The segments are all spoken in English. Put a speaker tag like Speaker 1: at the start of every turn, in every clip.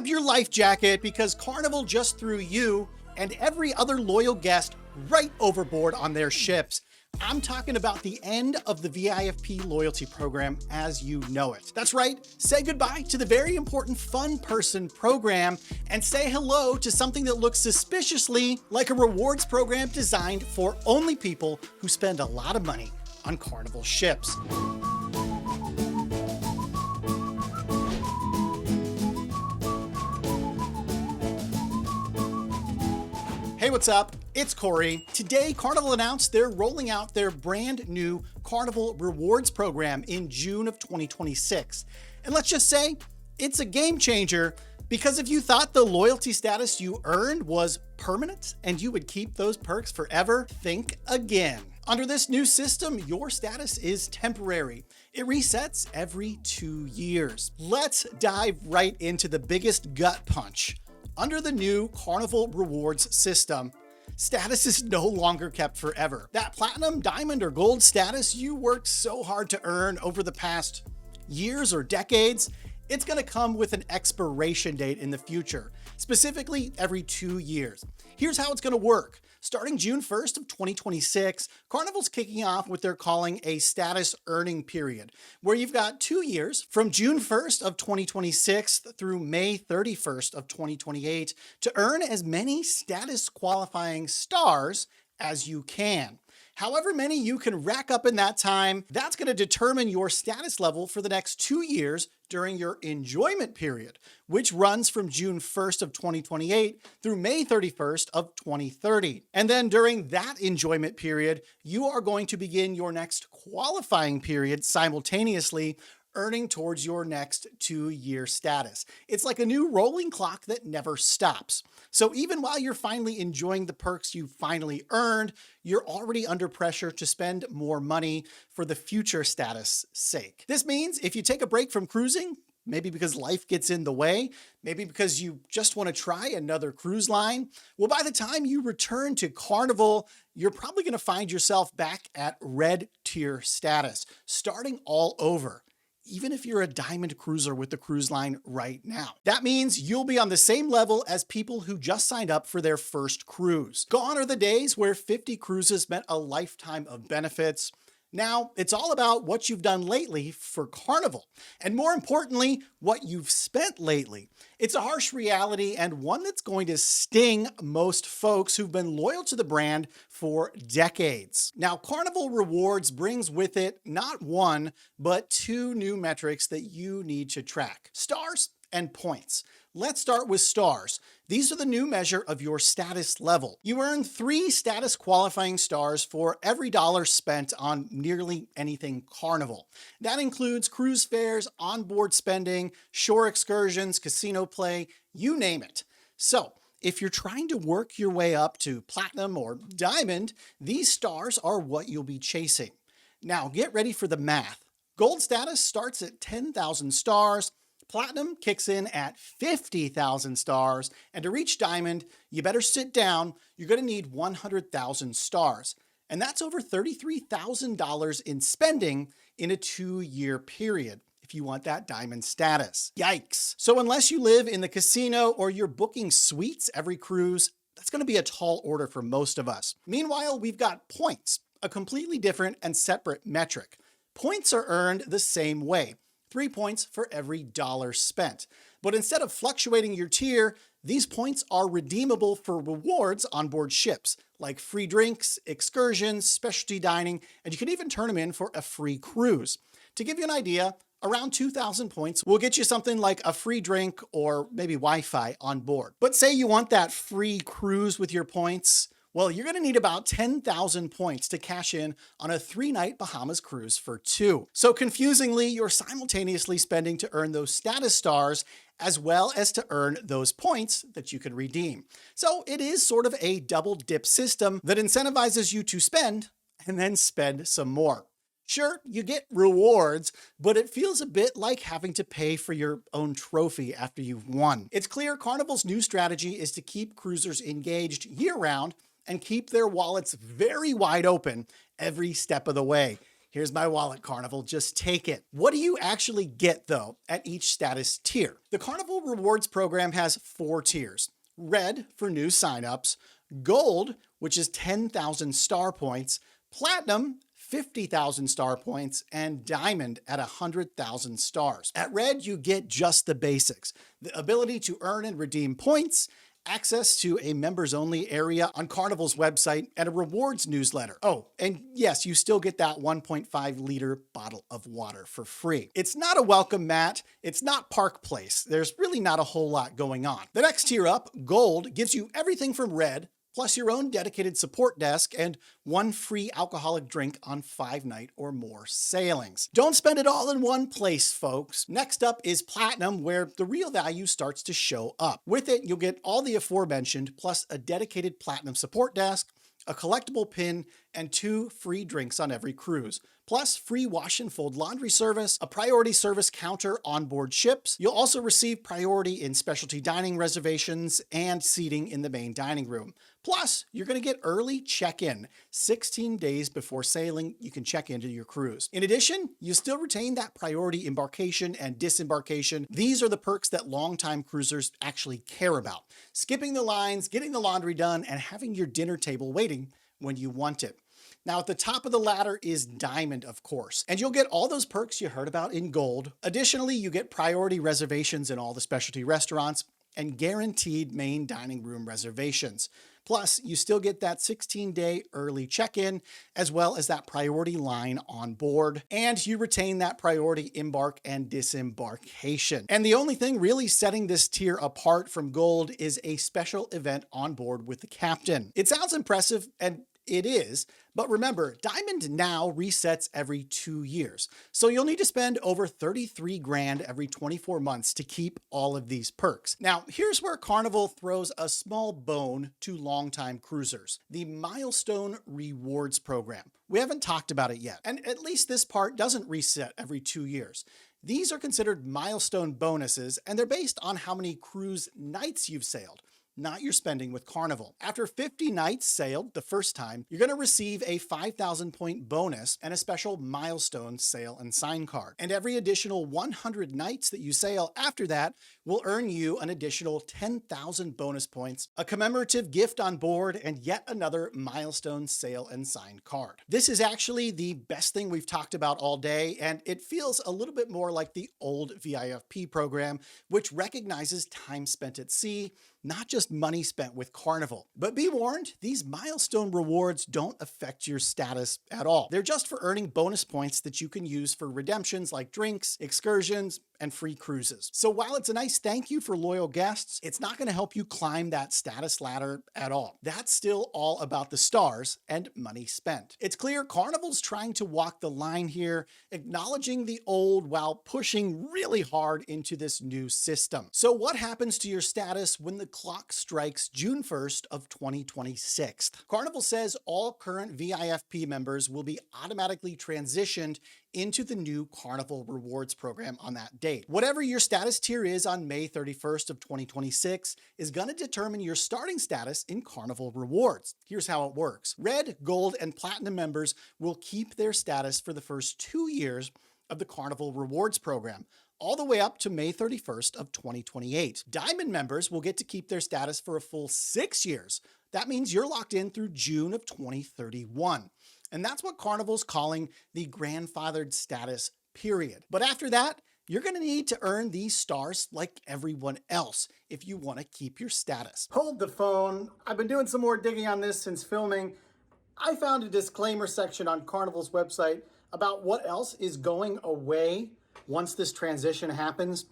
Speaker 1: grab your life jacket because Carnival just threw you and every other loyal guest right overboard on their ships. I'm talking about the end of the VIFP loyalty program as you know it. That's right, say goodbye to the very important Fun Person program and say hello to something that looks suspiciously like a rewards program designed for only people who spend a lot of money on Carnival ships. Hey, what's up? It's Corey. Today, Carnival announced they're rolling out their brand new Carnival Rewards program in June of 2026. And let's just say, it's a game changer because if you thought the loyalty status you earned was permanent and you would keep those perks forever, think again. Under this new system, your status is temporary. It resets every 2 years. Let's dive right into the biggest gut punch. Under the new Carnival Rewards system, status is no longer kept forever. That platinum, diamond, or gold status you worked so hard to earn over the past years or decades, it's going to come with an expiration date in the future, specifically every 2 years. Here's how it's going to work. Starting June 1st of 2026, Carnival's kicking off what they're calling a status earning period, where you've got 2 years from June 1st of 2026 through May 31st of 2028 to earn as many status qualifying stars as you can. However many you can rack up in that time, that's going to determine your status level for the next 2 years during your enjoyment period, which runs from June 1st of 2028 through May 31st of 2030. And then during that enjoyment period, you are going to begin your next qualifying period simultaneously, earning towards your next 2-year status. It's like a new rolling clock that never stops. So even while you're finally enjoying the perks you finally earned, you're already under pressure to spend more money for the future status sake. This means if you take a break from cruising, maybe because life gets in the way, maybe because you just want to try another cruise line, well, by the time you return to Carnival, you're probably going to find yourself back at red tier status, starting all over, even if you're a diamond cruiser with the cruise line right now. That means you'll be on the same level as people who just signed up for their first cruise. Gone are the days where 50 cruises meant a lifetime of benefits. Now, it's all about what you've done lately for Carnival, and more importantly, what you've spent lately. It's a harsh reality and one that's going to sting most folks who've been loyal to the brand for decades. Now, Carnival Rewards brings with it not one, but 2 new metrics that you need to track: stars and points. Let's start with stars. These are the new measure of your status level. You earn 3 status qualifying stars for every dollar spent on nearly anything Carnival. That includes cruise fares, onboard spending, shore excursions, casino play, you name it. So, if you're trying to work your way up to platinum or diamond, these stars are what you'll be chasing. Now, get ready for the math. Gold status starts at 10,000 stars. Platinum kicks in at 50,000 stars, and to reach diamond, you better sit down. You're going to need 100,000 stars. And that's over $33,000 in spending in a 2-year period if you want that diamond status. Yikes. So unless you live in the casino or you're booking suites every cruise, that's going to be a tall order for most of us. Meanwhile, we've got points, a completely different and separate metric. Points are earned the same way. 3 points for every dollar spent. But instead of fluctuating your tier, these points are redeemable for rewards on board ships, like free drinks, excursions, specialty dining, and you can even turn them in for a free cruise. To give you an idea, around 2,000 points will get you something like a free drink or maybe Wi-Fi on board. But say you want that free cruise with your points, well, you're going to need about 10,000 points to cash in on a 3-night Bahamas cruise for 2. So confusingly, you're simultaneously spending to earn those status stars as well as to earn those points that you can redeem. So it is sort of a double dip system that incentivizes you to spend and then spend some more. Sure, you get rewards, but it feels a bit like having to pay for your own trophy after you've won. It's clear Carnival's new strategy is to keep cruisers engaged year-round and keep their wallets very wide open every step of the way. Here's my wallet, Carnival. Just take it. What do you actually get, though, at each status tier? The Carnival Rewards program has 4 tiers. Red for new signups, Gold, which is 10,000 star points, Platinum, 50,000 star points, and Diamond at 100,000 stars. At Red, you get just the basics: the ability to earn and redeem points, access to a members-only area on Carnival's website, and a rewards newsletter. Oh, and yes, you still get that 1.5-liter bottle of water for free. It's not a welcome mat. It's not Park Place. There's really not a whole lot going on. The next tier up, Gold, gives you everything from Red, plus your own dedicated support desk and 1 free alcoholic drink on 5-night or more sailings. Don't spend it all in one place, folks. Next up is Platinum, where the real value starts to show up. With it, you'll get all the aforementioned, plus a dedicated Platinum support desk, a collectible pin, and 2 free drinks on every cruise, plus free wash and fold laundry service, a priority service counter on board ships. You'll also receive priority in specialty dining reservations and seating in the main dining room. Plus, you're going to get early check-in. 16 days before sailing, you can check into your cruise. In addition, you still retain that priority embarkation and disembarkation. These are the perks that longtime cruisers actually care about: skipping the lines, getting the laundry done, and having your dinner table waiting when you want it. Now, at the top of the ladder is Diamond, of course, and you'll get all those perks you heard about in Gold. Additionally, you get priority reservations in all the specialty restaurants and guaranteed main dining room reservations. Plus, you still get that 16-day early check-in, as well as that priority line on board, and you retain that priority embark and disembarkation. And the only thing really setting this tier apart from Gold is a special event on board with the captain. It sounds impressive, and it is, but remember, Diamond now resets every 2 years. So you'll need to spend over 33 grand every 24 months to keep all of these perks. Now, here's where Carnival throws a small bone to longtime cruisers: the Milestone Rewards program. We haven't talked about it yet, and at least this part doesn't reset every 2 years. These are considered milestone bonuses, and they're based on how many cruise nights you've sailed, not your spending with Carnival. After 50 nights sailed the first time, you're going to receive a 5,000 point bonus and a special milestone sail and sign card. And every additional 100 nights that you sail after that will earn you an additional 10,000 bonus points, a commemorative gift on board, and yet another milestone sail and sign card. This is actually the best thing we've talked about all day, and it feels a little bit more like the old VIFP program, which recognizes time spent at sea, not just money spent with Carnival. But be warned, these milestone rewards don't affect your status at all. They're just for earning bonus points that you can use for redemptions like drinks, excursions, and free cruises. So while it's a nice thank you for loyal guests, it's not going to help you climb that status ladder at all. That's still all about the stars and money spent. It's clear Carnival's trying to walk the line here, acknowledging the old while pushing really hard into this new system. So what happens to your status when the clock strikes June 1st of 2026? Carnival says all current VIFP members will be automatically transitioned into the new Carnival Rewards program on that date. Whatever your status tier is on May 31st of 2026 is going to determine your starting status in Carnival Rewards. Here's how it works. Red, Gold, and Platinum members will keep their status for the first 2 years of the Carnival Rewards program, all the way up to May 31st of 2028. Diamond members will get to keep their status for a full 6 years. That means you're locked in through June of 2031. And that's what Carnival's calling the grandfathered status period. But after that, you're going to need to earn these stars like everyone else if you want to keep your status. Hold the phone. I've been doing some more digging on this since filming. I found a disclaimer section on Carnival's website about what else is going away once this transition happens.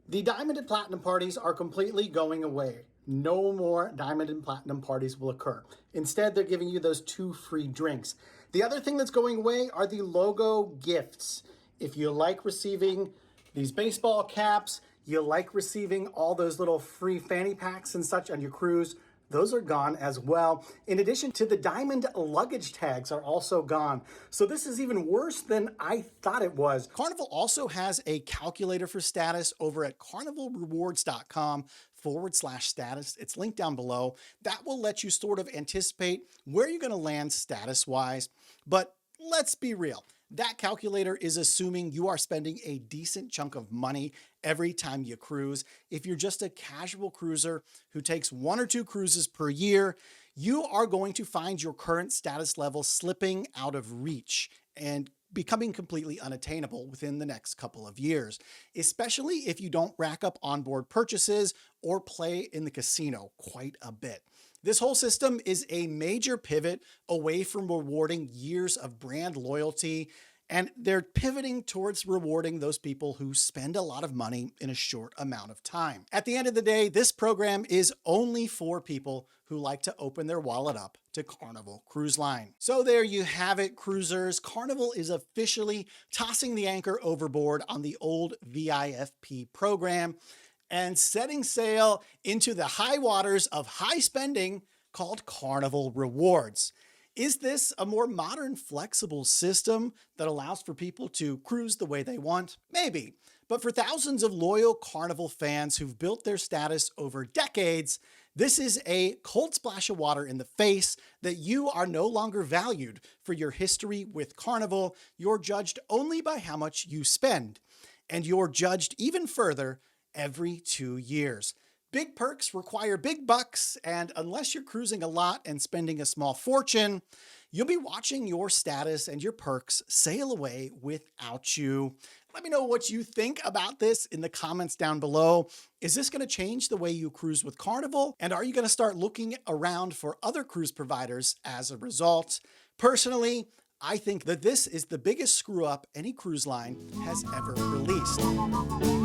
Speaker 1: The Diamond and Platinum parties are completely going away. No more Diamond and Platinum parties will occur. Instead, they're giving you those 2 free drinks. The other thing that's going away are the logo gifts. If you like receiving these baseball caps, you like receiving all those little free fanny packs and such on your cruise, those are gone as well. In addition to the Diamond luggage tags are also gone. So this is even worse than I thought it was. Carnival also has a calculator for status over at carnivalrewards.com/status. It's linked down below. That will let you sort of anticipate where you're going to land status-wise. But let's be real. That calculator is assuming you are spending a decent chunk of money every time you cruise. If you're just a casual cruiser who takes 1 or 2 cruises per year, you are going to find your current status level slipping out of reach and becoming completely unattainable within the next couple of years, especially if you don't rack up onboard purchases or play in the casino quite a bit. This whole system is a major pivot away from rewarding years of brand loyalty, and they're pivoting towards rewarding those people who spend a lot of money in a short amount of time. At the end of the day, this program is only for people who like to open their wallet up to Carnival Cruise Line. So there you have it, cruisers. Carnival is officially tossing the anchor overboard on the old VIFP program and setting sail into the high waters of high spending called Carnival Rewards. Is this a more modern, flexible system that allows for people to cruise the way they want? Maybe. But for thousands of loyal Carnival fans who've built their status over decades, this is a cold splash of water in the face that you are no longer valued for your history with Carnival. You're judged only by how much you spend. And you're judged even further every 2 years. Big perks require big bucks, and unless you're cruising a lot and spending a small fortune, you'll be watching your status and your perks sail away without you. Let me know what you think about this in the comments down below. Is this going to change the way you cruise with Carnival? And are you going to start looking around for other cruise providers as a result? Personally, I think that this is the biggest screw up any cruise line has ever released.